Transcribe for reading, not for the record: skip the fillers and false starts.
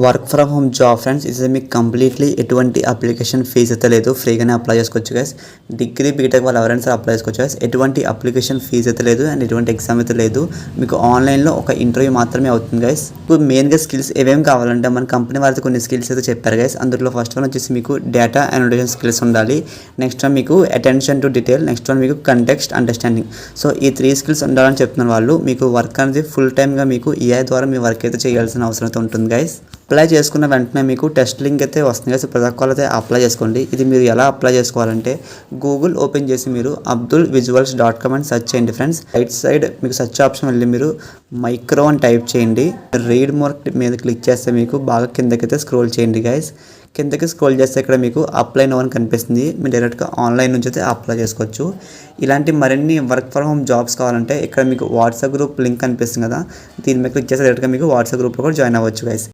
Work from home job friends ఇది మీకు completely ఎటువంటి అప్లికేషన్ ఫీజు అయితే లేదు, ఫ్రీగానే అప్లై చేసుకోవచ్చు గైస్. డిగ్రీ బీటెక్ వాళ్ళు ఎవరైనా సరే అప్లై చేసుకోవచ్చు గైస్. ఎటువంటి అప్లికేషన్ ఫీజు అయితే లేదు అండ్ ఎటువంటి ఎగ్జామ్ అయితే లేదు. మీకు ఆన్లైన్లో ఒక ఇంటర్వ్యూ మాత్రమే అవుతుంది గైస్. ఇప్పుడు మెయిన్గా స్కిల్స్ ఏమేమి కావాలంటే మన కంపెనీ వాళ్ళతో కొన్ని స్కిల్స్ అయితే చెప్పారు గైస్. అందులో ఫస్ట్ వన్ వచ్చేసి మీకు డేటా అనలిటిక్స్ స్కిల్స్ ఉండాలి. నెక్స్ట్ వన్ మీకు attention to detail. Next one మీకు కంటెక్స్ట్ అండర్స్టాండింగ్. సో ఈ 3 స్కిల్స్ ఉండాలని చెప్తున్నారు వాళ్ళు. మీకు వర్క్ అనేది ఫుల్ టైమ్గా మీకు ఏఐ ద్వారా మీ వర్క్ అయితే చేయాల్సిన అవసరం అయితే ఉంటుంది గైస్. అప్లై చేసుకున్న వెంటనే మీకు టెస్ట్ లింక్ అయితే వస్తుంది కదా, ప్రతి ఒక్కరు అయితే అప్లై చేసుకోండి. ఇది మీరు ఎలా అప్లై చేసుకోవాలంటే గూగుల్ ఓపెన్ చేసి మీరు abdulvisuals.com అని సెర్చ్ చేయండి ఫ్రెండ్స్. రైట్ సైడ్ మీకు సెర్చ్ ఆప్షన్ వెళ్ళి మీరు మైక్రో అని టైప్ చేయండి. రీడ్ మోర్ మీద క్లిక్ చేస్తే మీకు బాగా కిందకైతే స్క్రోల్ చేయండి గైస్. కిందకి స్క్రోల్ చేస్తే ఇక్కడ మీకు అప్లై నౌ అని కనిపిస్తుంది. మీరు డైరెక్ట్గా ఆన్లైన్ నుంచి అయితే అప్లై చేసుకోవచ్చు. ఇలాంటి మరిన్ని వర్క్ ఫ్రమ్ హోమ్ జాబ్స్ కావాలంటే ఇక్కడ మీకు వాట్సాప్ గ్రూప్ లింక్ కనిపిస్తుంది కదా, దీని మీద క్లిక్ చేస్తే డైరెక్ట్గా మీకు వాట్సాప్ గ్రూప్లో కూడా జాయిన్ అవ్వచ్చు గైస్.